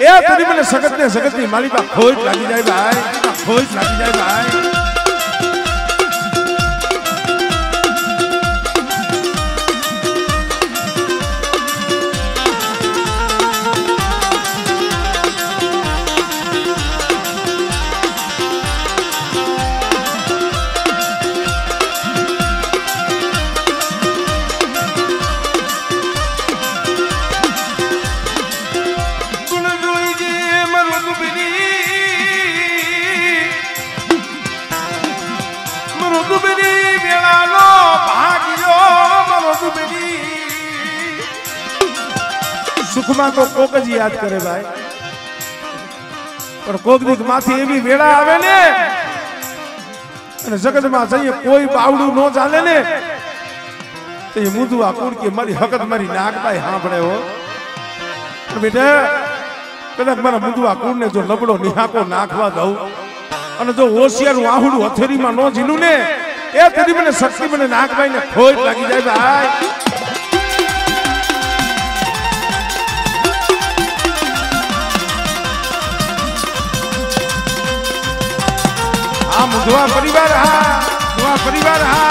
ए तरी મને સગત ની મારી પા ખોજ લાગી જાય ભાઈ, ખોજ લાગી જાય ભાઈ। सुखमा तो कोक ज याद करे भाई, पर कोक दी माथी एवी वेळा आवे ने अने जगत में जईए कोई बावडू नो चाले ने तो ये मुदुआ कूड़ के मारी हकत मारी नाक भाई हांभळे हो। पर बेटा कदाच मारा मुदुआ कूड़ ने जो लबड़ो निहाको नाखवा दઉં अने जो होशियार वाहुडू हथेरी में नो जीनू ने ए तेरी मने शक्ति मने नाक भाई ने खोज लागी जाए भाई। मुदुआ परिवार हा, मुदुआ परिवार हा।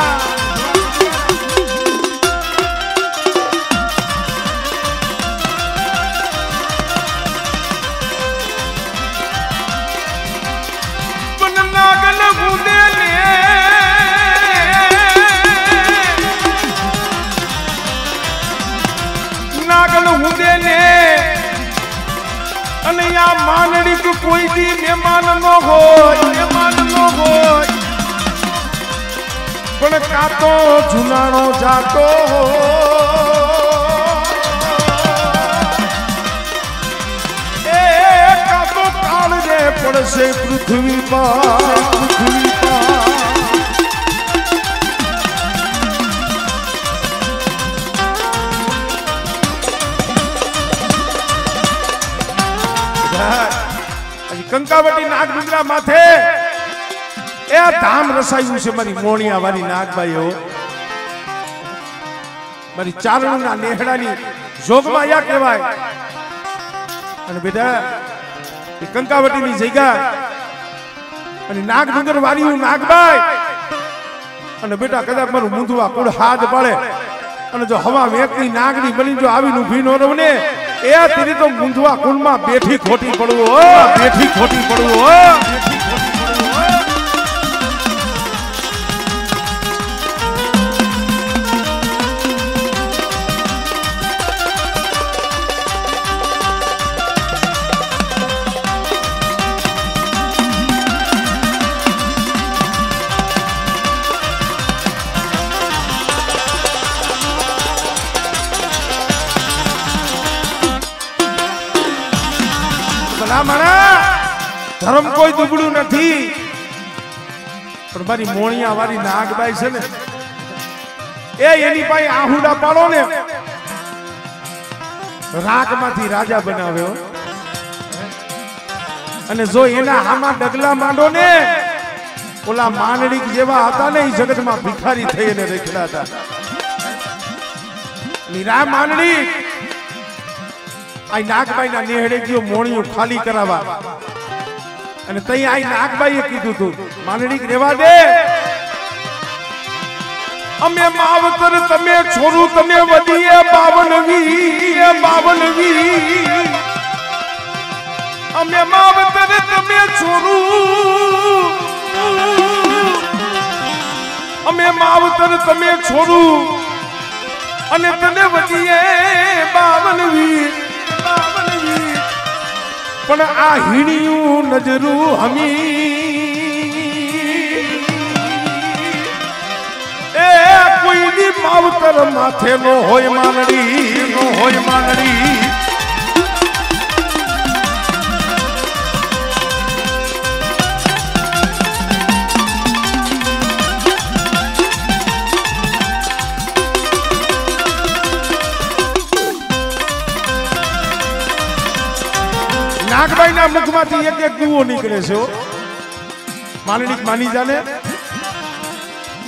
नागल बूंदे ने नागल बूंदे ने अने या मानड़ी को कोई दी मेहमान न होय, मेहमान न होय पण कातो जुनाणो जातो ए कातो काल जे पड़से पृथ्वी पर, पृथ्वी पर कंकावटी नाग डुंगरा माथे ए धाम रसायु से मारी मोणिया वाली नागबाई हो, मारी चारणा नेहड़ानी जोगमा या कहेवाय। अने बेटा ए कंकावटी नी जग्या अने नाग डुंगर वाली हूं नागबाई अने बेटा कदाच मारू मुंदुआ कूड़ हाथ पाड़े अने जो हवा वेकनी नागनी बनी जो आवी ऊभी नो रवने ए तेरी तो मुंदुआ कुल में बेठी खोटी पड़वो हो, बेठी खोटी पड़वो हो। धर्म कोई दुबड़ू नहीं पर मारी मोणिया वाली नागबाई से ने ए एनी पाई आहुડા પાડો ને રાગમાંથી રાજા બનાવ્યો અને જો એના આમાં ડગલા માંડો ને ઓલા માનડીક જેવા હતા ને ઈ જગતમાં ભિખારી થઈને રેખડા હતા। નીરા માનડી આ નાગબાઈ ના નેહડે ગયો મોણિયું ખાલી કરાવવા અને તઈ આઈ નાગબાઈએ કીધું તું માનડી રેવા દે અમે માવતર તમે છોરું તમે વધીએ 52 અમે માવતર તમે છોરું અમે માવતર તમે છોરું અને તને વધીએ 52 पण आ हीणियू नजरू हमी ए कोई दी मावतर माथे नो होय मानड़ी, नो होय मानड़ी। नागबाई ना मुख माथी एक एक कुओ निकले छे मानड़ी मानी जाने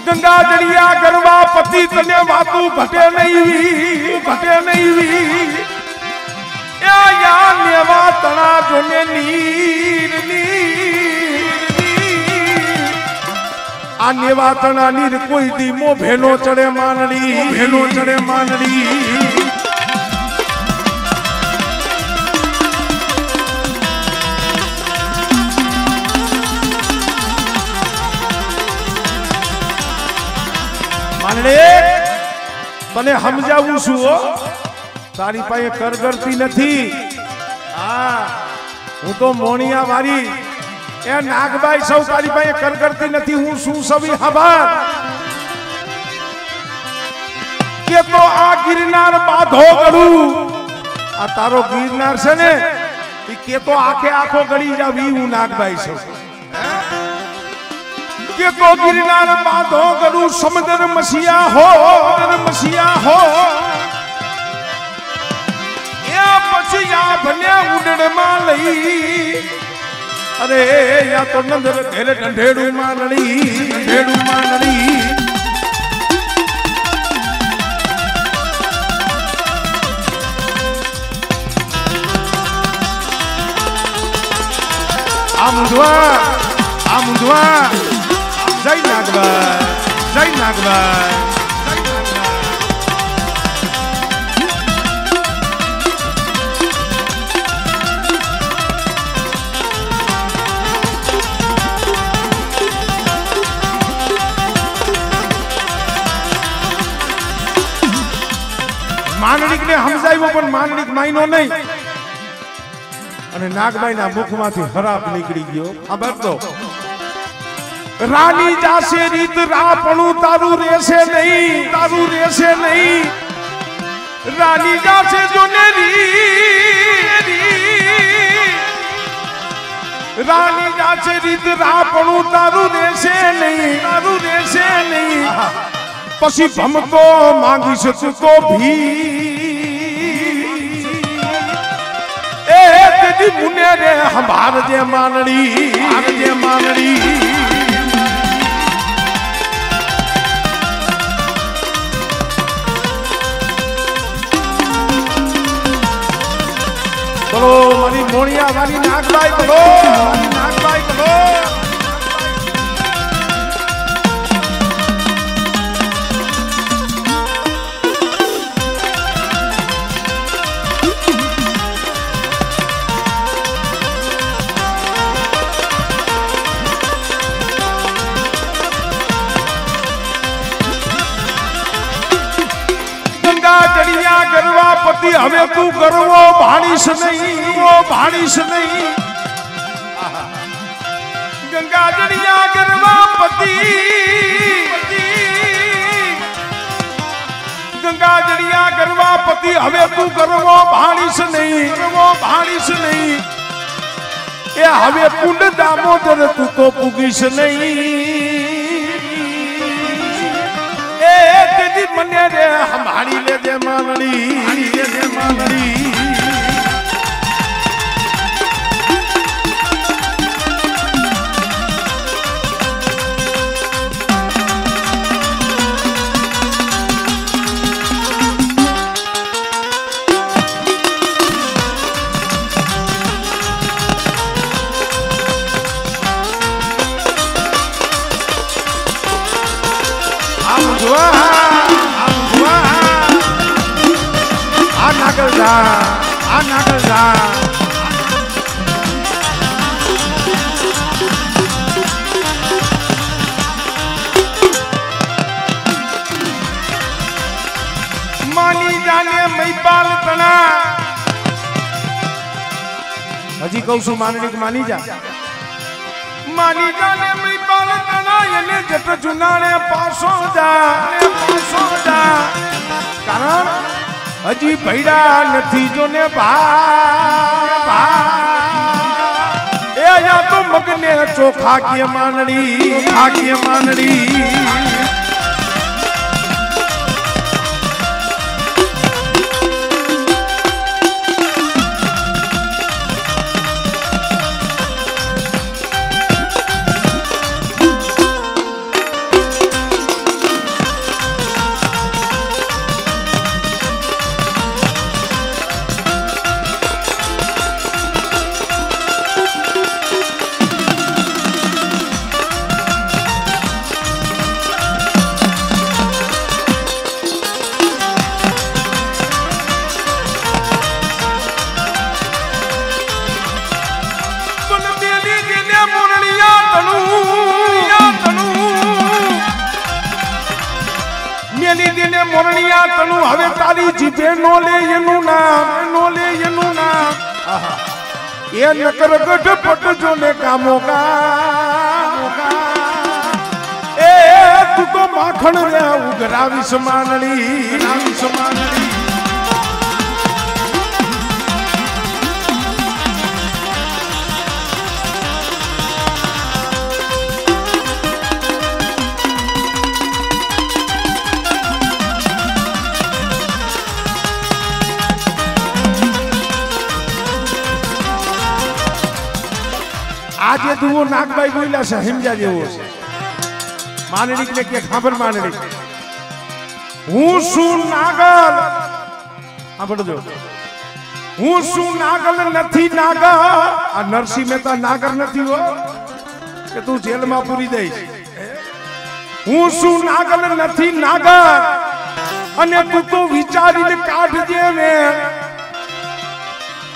गंगा जड़िया गरवा पति तने वातू घटे नहीं वी या नेवा तना आ नेवातना नीर कोई दी मो भेनो चढ़े मानड़ी भेनो चढ़े मानड़ी मानड़े तने समजाવું છું હો તારી પાસે કરગરતી નથી હા હું તો મોણિયા વારી એ નાગબાઈ સૌ તારી પાસે કરગરતી નથી હું શું સવી ખબર કે તો આ ગિરનાર બાધો ગડું આ તારો ગિરનાર છે ને ઈ કે તો આખે આખો ગડી જાવી હું નાગબાઈ સૌ के तो गिरनार बाधो गरु समुद्र मसिया हो या पछिया भल्या उडड़ मां लई अरे या तो नंदर घेरे ढंढेड़ू मानड़ी आ मुंडवा जय नागबाई मानड़ीक ने समजाव्यो पण मानड़ीक मायनो नहीं अने नागबाई ना मुखमांथी हराप निकली गयो खबर तो रानी जासे रीत रापणु तारू रेसे नहीं रानी जासे जो नेरी रानी जासे रीत रापणु तारू रेसे नहीं पसी हम तो मांगी सकू तो भी ए तेरी मुने रे हमार जे मानड़ी बोलो मारी मोणिया वाली नागबाई बोलो जड़िया गरवा पति हमें तू गरवो भाड़ीश नहीं गंगा जड़िया गरवा पति गंगा जड़िया गरवा पति हमें तू गरवो भाड़ीश नहीं ये हमें कुंड दामोदर तू तो पुगीश नहीं तेरी मने रे हमारी ले दे मानड़ी मानी जाने मैपाल तना हजी कहू छू मानड़ी मानी जा मानी जाने मैपाल तना एने जट जुनाने पासो जा कारण हजी भैड़ा नथी जो ने भा ए या तो मगने चोखा की मानड़ी દીદી ને મોરણિયા તનું હવે તારી જીભે નો લે એનું નામ આહા એ નકર ગઢ પટજો ને કામો કા એ તું તો માખણ રે ઉઘરાવી સમાનડી આજે તું નાગભાઈ બોલ્યા છે હિમજા જેવો છે માનડી ને કે ખબર માનડી હું શું નાગલ સાંભળજો હું શું નાગલ નથી નાગર આ નરસિંહ મહેતા નાગર નથી હો કે તું જેલમાં પૂરી દઈશ હું શું નાગલ નથી નાગર અને તું તો વિચારીને કાઢજે ને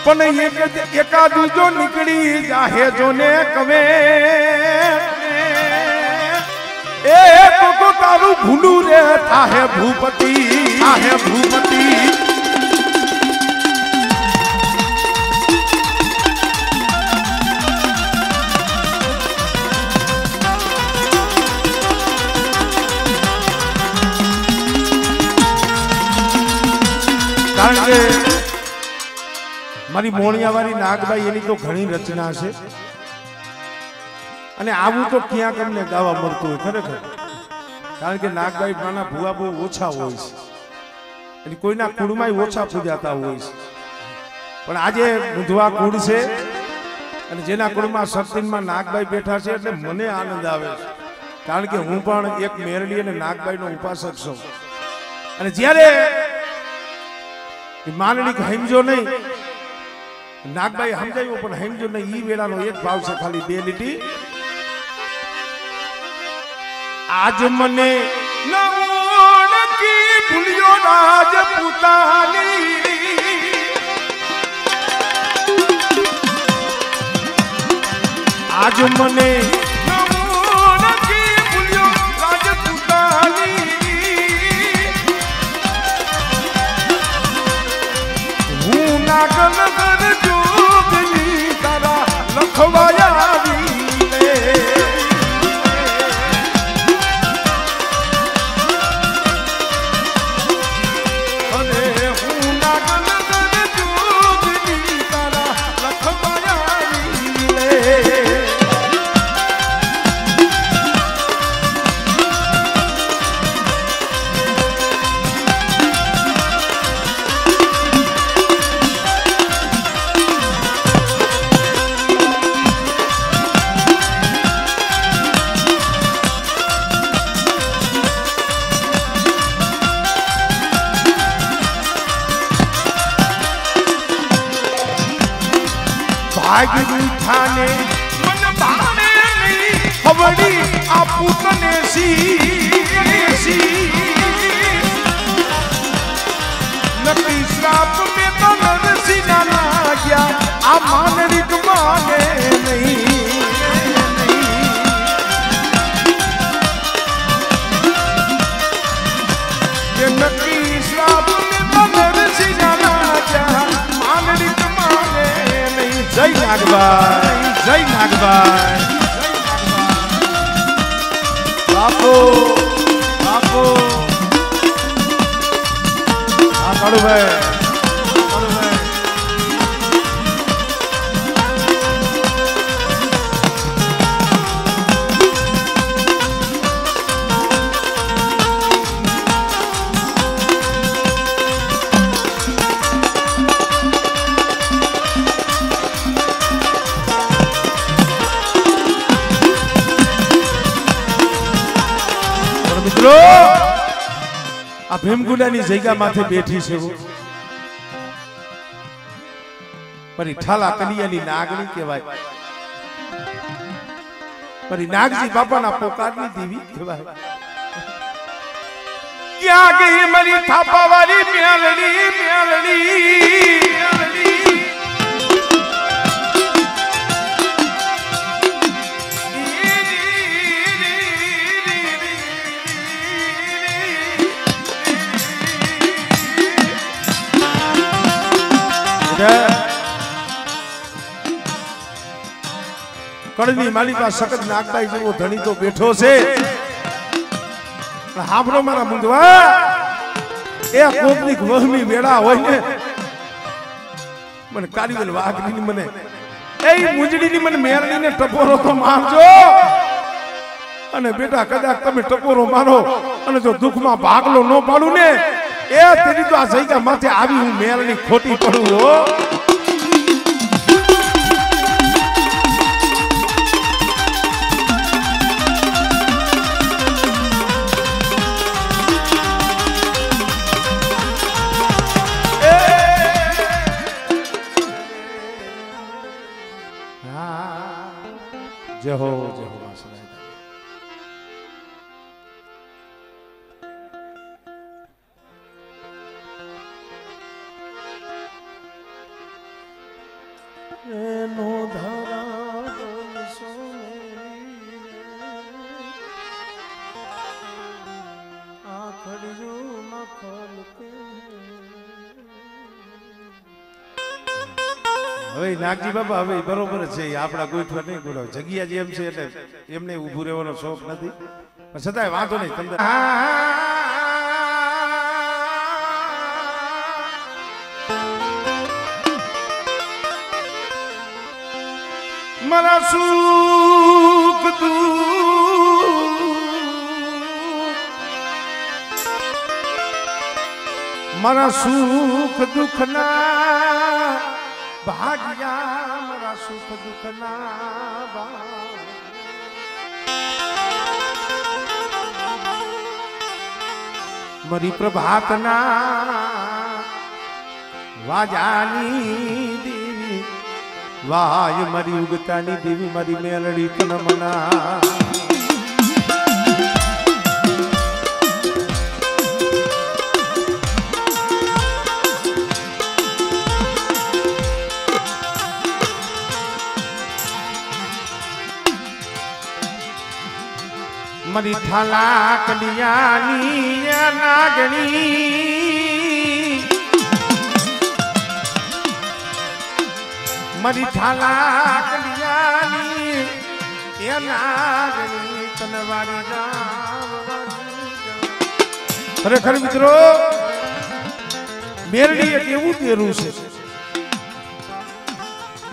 પણ એકાદુ જો નીકળી જાહે જો ને કવે એ તો તારું ભૂલું રે થાહે ભૂપતિ કારણ કે મારી મોણિયાવાળી નાગબાઈ એની તો ઘણી રચના છે અને આવું તો ક્યાંક અમને ગાવા મળતું હોય ખરેખર કારણ કે નાગબાઈ નાના ભૂવા બહુ ઓછા હોય છે એટલે કોઈના કુળમાં ઓછા પૂજાતા હોય છે પણ આજે બુધવા કુળ છે અને જેના કુળમાં સત્તિનમાં નાગબાઈ બેઠા છે એટલે મને આનંદ આવે છે કારણ કે હું પણ એક મેરડી અને નાગબાઈનો ઉપાસક છું અને જ્યારે માનડી હમજો નહીં નાગબાઈ સમજાયું પણ સમજો નહીં ઈ વેળાનો એક ભાવ છે ખાલી 2 લીટી આજ મને નવણકી ભૂલ્યો રાજપૂતાની આજ મને નવણકી ભૂલ્યો રાજપૂતાની હું નાગલ થાને મન બાણે નહીં હવડી આપું તને સી નકલી શ્રાપ મે તો નરસી ના લાગ્યા આ માનડિક માને નહીં કે નકલી શ્રાપ મે તો નરસી ના લાગ્યા માનડિક માને નહીં જય નાગભાઈ બાપુ હા કાળુભાઈ આ ભીમગુડાની જગ્યા માથે બેઠી છે પરી ઠાલા કલિયાની નાગણી કહેવાય પરી નાગજી બાપાના પોકારની દેવી કહેવાય ક્યાં ગઈ મારી થાપાવાળી મ્યાલડી કળની માલી પાસે સખત નાખતા જેવો ધણી તો બેઠો છે. હાંભળો મારા મુંગવા, એ કોકની વહમી વેળા હોય ને મને કારીવેલ વાઘની મને એ મુંજડીની મને મેરડીને ટપોરો તો મારજો. અને બેટા કદાચ તમે ટપોરો મારો અને જો દુઃખમાં ભાગલો ન પાડું ને એ તેની તો આ જગ્યા માથે આવી હું મેરડી ખોટી પડું હો. જય હો જય હો માસલા. એનો ધરા આખડજો નખલ કે. હવે નાગજી બાબા હવે બરોબર છે, આપણા ગોઠવા નહીં બોલાવ જગ્યા જેમ છે એટલે એમને ઊભું રહેવાનો શોખ નથી, પણ છતાંય વાંધો નહીં. તમને મારા સુખ મારા સુખ દુઃખ ના ભાગ્યા, મારા સુખ દુઃખ ના મારી પ્રભાતના વાજાની દેવી વાય મારી ઉગતાની દેવી મારી મેલડી તનમના. મારી ઠાલા કલિયાની નાગણી, મારી ઠાલા કલિયાની એ નાગણી તનવારી જાવ. ખરેખર મિત્રો મેરડી એક એવું તેરું છે,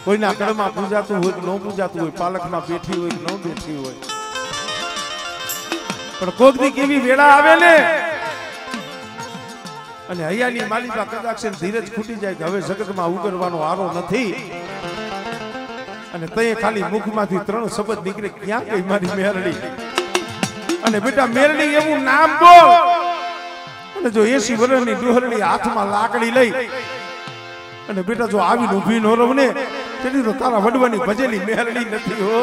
કોઈના ઘરમાં પૂજાતું હોય કે ન પૂજાતું હોય, પાલકમાં બેઠી હોય કે ન બેઠી હોય, પણ કોક દી કેવી વેળા આવે ને અને હૈયાની માલિકા કદાચ ધીરજ ખૂટી જાય કે હવે જગતમાં ઉગરવાનો આરો નથી, અને તય ખાલી મુખમાંથી 3 શબ્દ નીકળે ક્યાં ગઈ મારી મેરડી. અને બેટા મેરડી એવું નામ બોલ, અને જો 80 વર્ષની ડોહરડી હાથમાં લાકડી લઈ અને બેટા જો આવી ઊભી ન રહું ને તેથી તો તારા વડવાની ભજેલી મેરડી નથી હો.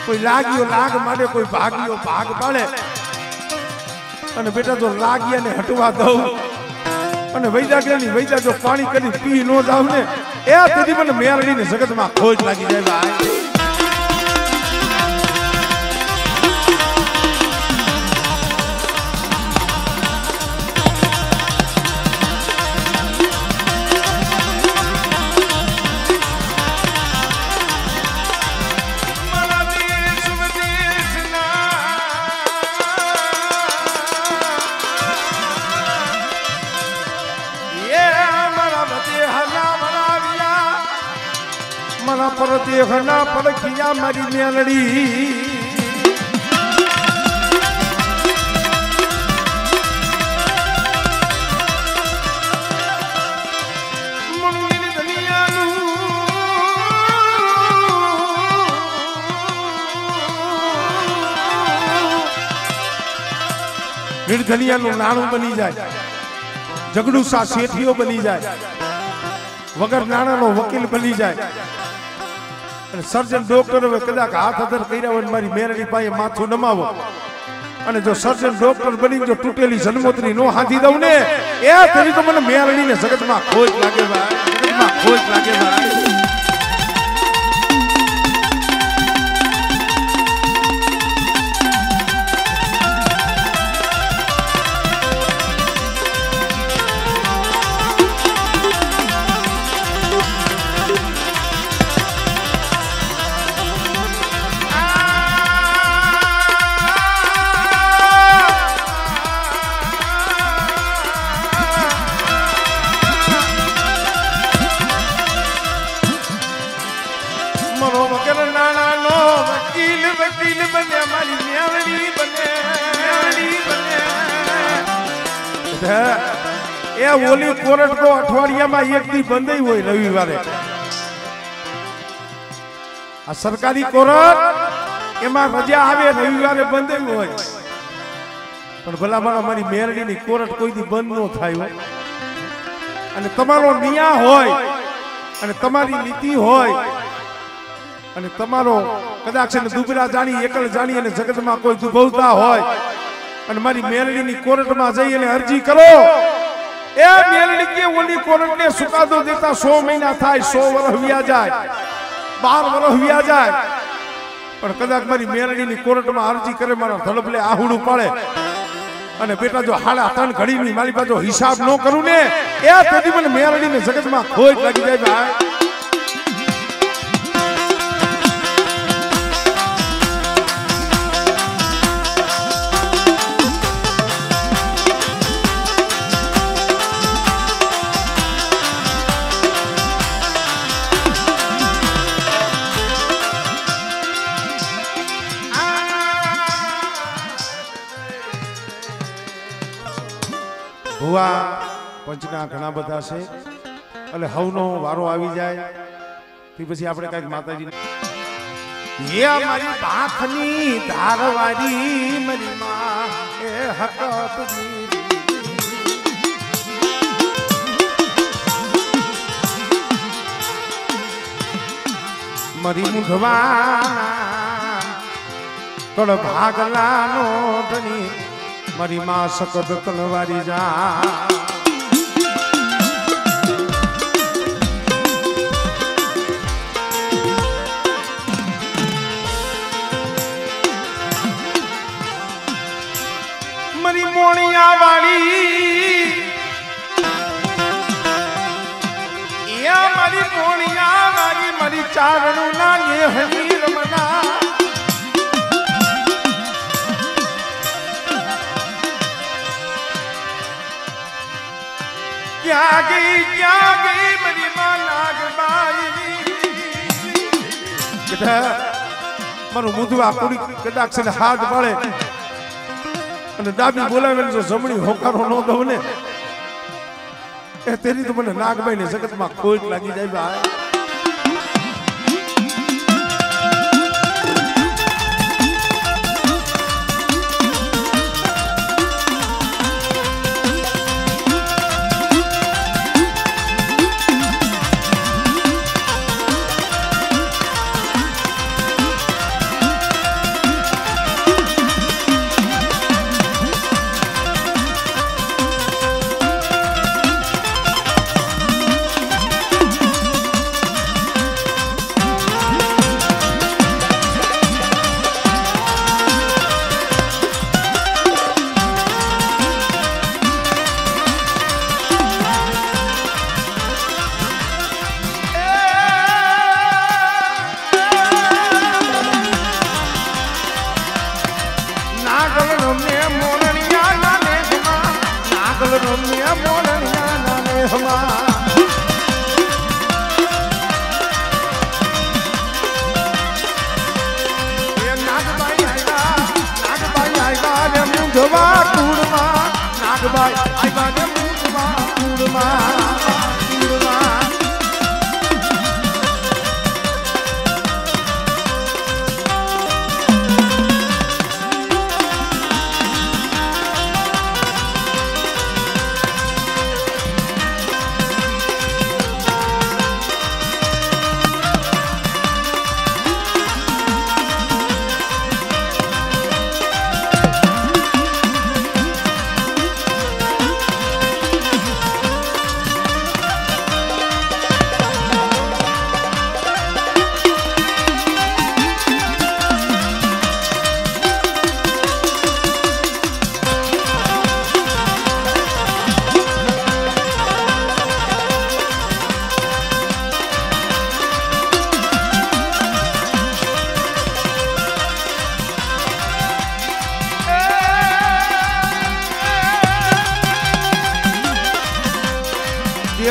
કોઈ લાગ્યો લાગ માટે, કોઈ ભાગ્યો ભાગ પાડે, અને બેટા જો લાગ્યાને હટવા દઉં અને વૈદા જો પાણી કરી પી ન જાવ ને એ તેથી મને મેરડીને જગતમાં ખોજ લાગી જાય ભાઈ. મારા પર દેહના પડખિયા મારી મેલડી, મનની દુનિયાનું નિર્ધનિયાનું નાણું બની જાય, જગડુસા શેઠીઓ બની જાય, વગર નાણાનો વકીલ બની જાય, અને સર્જન ડોક્ટર હવે કદાચ હાથ અધર કર્યા હોય મારી મેરડી પાસે માથું નમાવો, અને જો સર્જન ડોક્ટર બની જો તૂટેલી જન્મોત્રી નો હાથી દઉં ને એ તેની તો મને મેરડીને જગતમાં ખોજ લાગે ભાઈ, જગતમાં ખોજ લાગે ભાઈ. એ ઓલી કોર્ટ તો અઠવાડિયામાં એક દી બંધ હોય રવિવારે. આ સરકારી કોર્ટ એમાં રજા આવે રવિવારે બંધ હોય, પણ ભલા મારા મારી મેરડીની કોર્ટ કોઈ દી બંધ ન થાય હોય. અને તમારો નિયા હોય અને તમારી નીતિ હોય અને તમારો કદાચ દુબળા જાણી એકલ જાણી અને જગતમાં કોઈ દુભવતા હોય અને મારી મેરડીની કોર્ટમાં જઈ અને અરજી કરો, એ મેરડી કે ઓલી કોર્ટને સુકાદો દેતા 100 મહિના થાય, 100 વર્ષ વ્યા જાય, 12 વર્ષ વ્યા જાય, પણ કદાચ મારી મેરડીની કોર્ટમાં અરજી કરે મારા ધડબલે આહુડું પડે અને બેટા જો 3.5 ઘડીની મારી પાસે હિસાબ ન કરું ને એ તેથી મને મેરડીને જગતમાં ખોજ લાગી જાય ભાઈ. ભુવા પંચના ઘણા બધા છે એટલે હવનો વારો આવી જાય તે પછી આપણે કઈક માતાજી એ મારી પાંખની ધારવારી મારી માં એ હકતની મારી મુઢવા કળ ભાગલાનો ધની મારી માં સકત તલવારી જા મારી મોણિયા વાળી મારી મોણિયા વાળી મારી ચારણું ના નેહની રમના ક્યાં ગઈ મારી માં નાગબાઈ મારું મુધવા કુડી કદાચ છે હાથ પાડે અને ડાબી બોલાવે જો જમણી હોકારો ન દઉં ને એ તેની તો મને નાગબાઈ ને જગતમાં ખોટ લાગી જાય ભાઈ.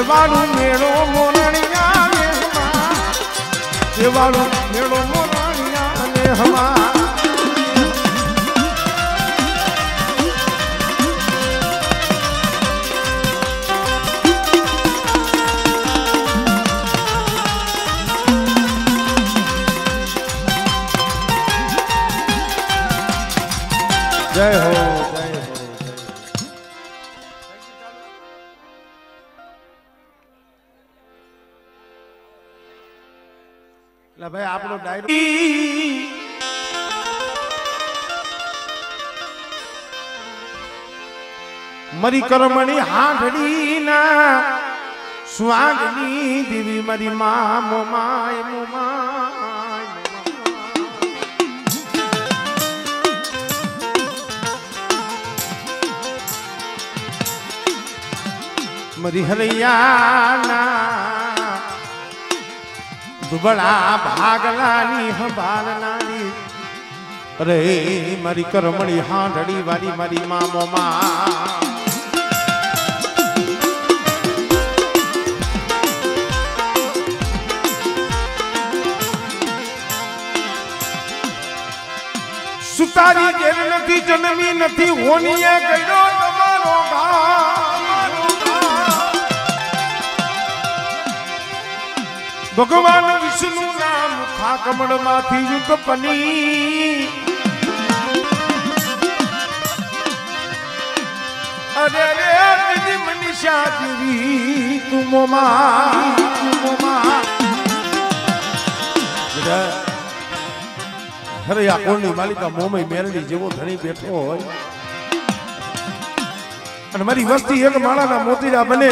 એવાળું મેળો મોરણિયા ને હમા એવાળું મેળો મોરણિયા ને હમા જય હો જય હો લા ભાઈ આપણો ડાયરો મરી કરમણી હાંડડી ના સ્વાગની દેવી મરી મા મોમાય મોમાય મરી હરૈયાના દુબળા ભાગલાની હબાલનાની અરે મારી કરમણી હાંડડી વાળી મારી મા મોમા સુતારી જેલ નથી જન્મી નથી હોનીએ ગયો તમારો ભગવાન વિષ્ણુ નામ મુખા કમળ માંથી યુગ પની અરે રે તેરી મનીષા દેવી તું મોમા અરે આ કોણની માલિકા મોમઈ મેરડી જેવો ધણી બેઠો હોય અને મારી વસ્તી એક માળાના મોતીરા બને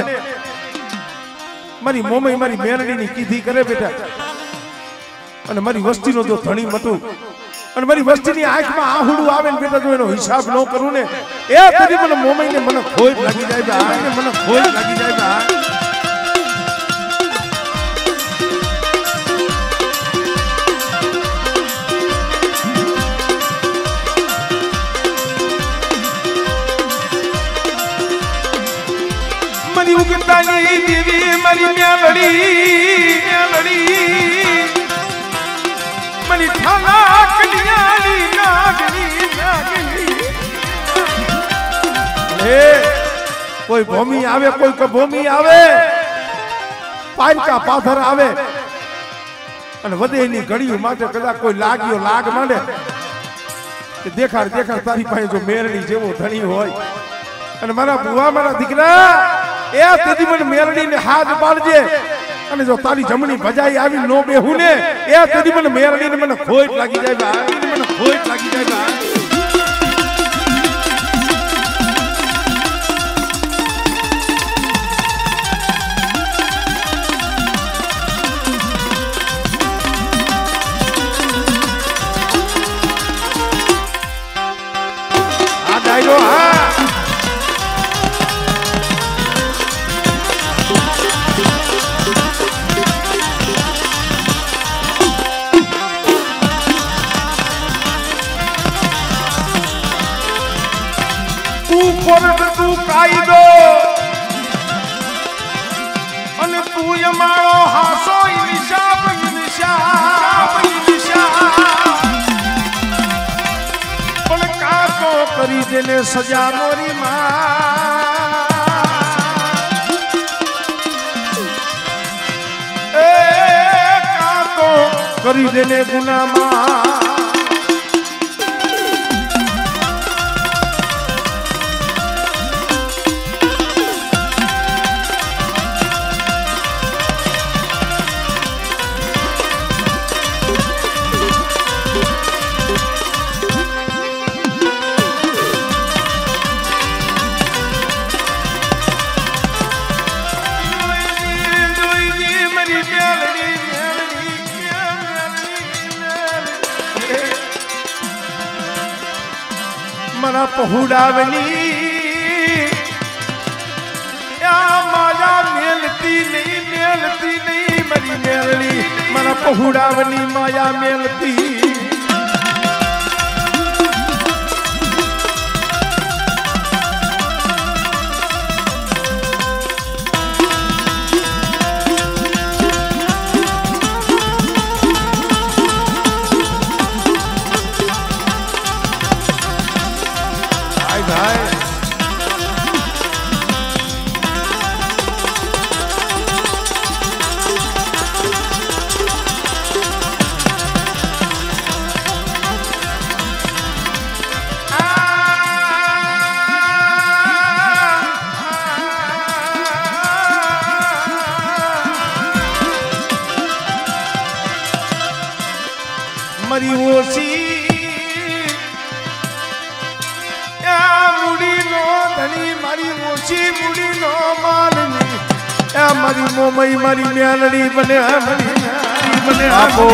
મારી મોમઈ મારી મેરડીની કીધી કરે બેટા અને મારી વસ્તીનો જો ધણી મતું અને મારી વસ્તીની આંખમાં આહુડું આવે ને બેટા જો એનો હિસાબ ન કરું ને એ તરી મને મોમઈને મને ખોટ લાગી જાય ભાઈ મને ખોટ લાગી જાય ભાઈ મારી ઉગતાની દેવી મારી મેલડી મારી ઠાલા કલિયાળી નાગણી હે કોઈ ભૂમિ આવે કોઈ કભૂમિ આવે પાલકા પાથર આવે અને વધેની ઘડીઓ માટે કદાચ કોઈ લાગ્યો લાગ માંડે કે દેખાડ તારી પાસે જો મેરડી જેવો ધણી હોય અને મારા બુવા મારા દીકરા એ તેદી મને મેરડીને હાથ પાડજે અને જો તારી જમણી ભજાઈ આવી નો બેહું ને એ તેદી મને મેરડીને મને ખોટ લાગી જાય ભાઈ મને ખોટ લાગી જાય ભાઈ આ ડાયરો હા તું કાયદો અને તું અમારો હાસો ઈશાબ પણ કાકો કરી દેને સજા મોરી માં એ કાકો કરી દેને ગુનામાં મના પહોડાવની માયા મેલતી નહીં મારી મેલડી મના પહોડાવની માયા મેલતી મૂડી નો ધણી મારી ઓછી મૂડી નો માલની મારી મોમઈ મારી મ્યાલડી બને મને આપો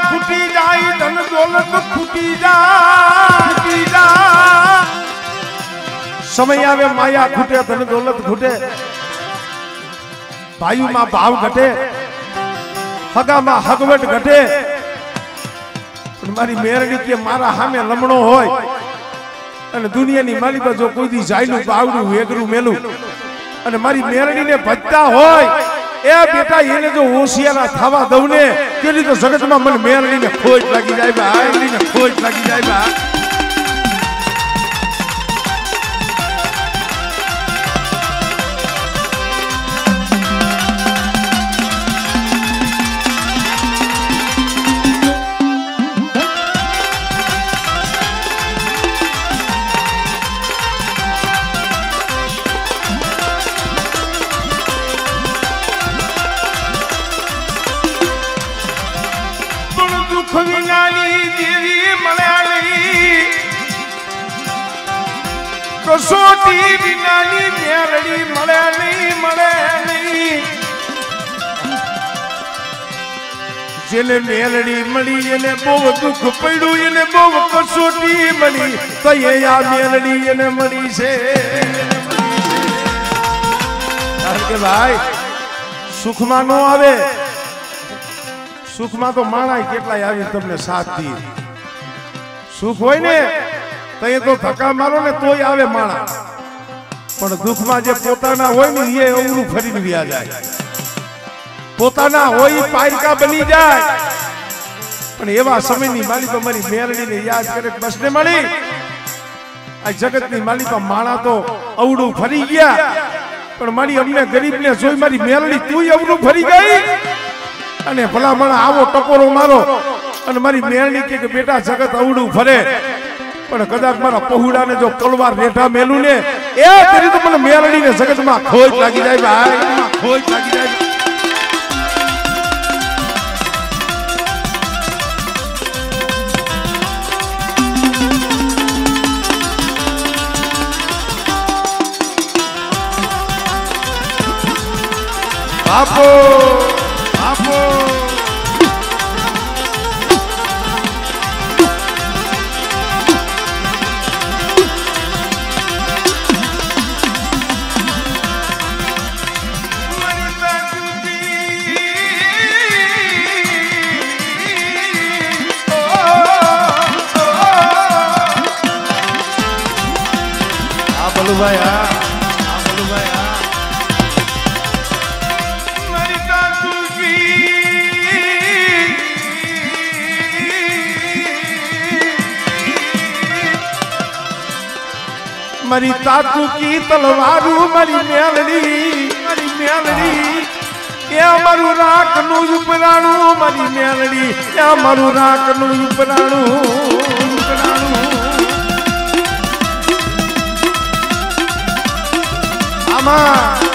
ખૂટી જાય ધન દોલત ખૂટી જાય સમય આવે માયા ખૂટે ધન દોલત ખૂટે ભાઈમાં ભાવ ઘટે હગામાં હગવટ ઘટે પણ મારી મેરડી કે મારા સામે લમણો હોય અને દુનિયાની માલિકા જો કોઈ દી જાયલું બાવડું વેગરું મેલું અને મારી મેરડીને ભજતા હોય એ બેટા એને જો હોશિયારા થવા દઉં ને તેની તો જગતમાં મને મેરડીને ખોજ લાગી જાય ભાઈ ખોજ લાગી જાય ભાઈ દેવી મળ્યાની કસોટી વિનાની મેરડી મળે નહીં જેને મેરડી મળી એને બહુ દુઃખ પડ્યું એને બહુ કસોટી મળી તો એ આ મેરડી એને મળી છે કારણ કે ભાઈ સુખમાં નો આવે સુખમાં તો માણાય કેટલાય આવી તમને સાથ દી સુખ હોય ને તો એ તો ધક્કા મારો ને તોય આવે માણા પણ દુઃખમાં જે પોતાના હોય ને એ અવરું ફરીને વ્યા જાય પોતાના હોય પાયકા બની જાય પણ એવા સમયની માલિકા મારી મેરડીને યાદ કરે બસને મળી આ જગતની માલિકા માણા તો અવડું ફરી ગયા પણ મારી અમને ગરીબને જોઈ મારી મેરડી તું અવડું ફરી ગઈ અને ભલા મને આવો ટકોરો મારો અને મારી મેરડી કે બેટા જગત અવડું ફરે પણ કદાચ મારા પહોળાને જો તલવાર રેઠા મેલું ને એ તેરી તો મને મેરડીને જગતમાં ખોજ લાગી જાય ભાઈ ખોજ લાગી જાય આપો આપો બલુભાઈ હા બલુભાઈ હા મારી તાતુ કી તલવારું મારી મેલડી એ મારું રાખનું ઉપરાણું મારી મેલડી એ મારું રાખનું ઉપરાણું આમાં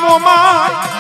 મોમાં